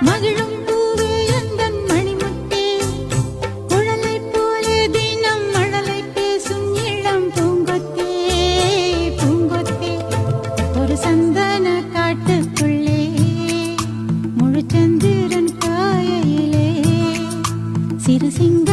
மகிழும் பூவே எந்தன் மணிமுத்தே குழலை போலே தினம் மழலை பேசும் இளம் பூங்கொத்தே பூங்கொத்தே ஒரு சந்தன காட்டுக்குள்ளே முழுச்சந்திரன் காயிலே சிறு சிங்க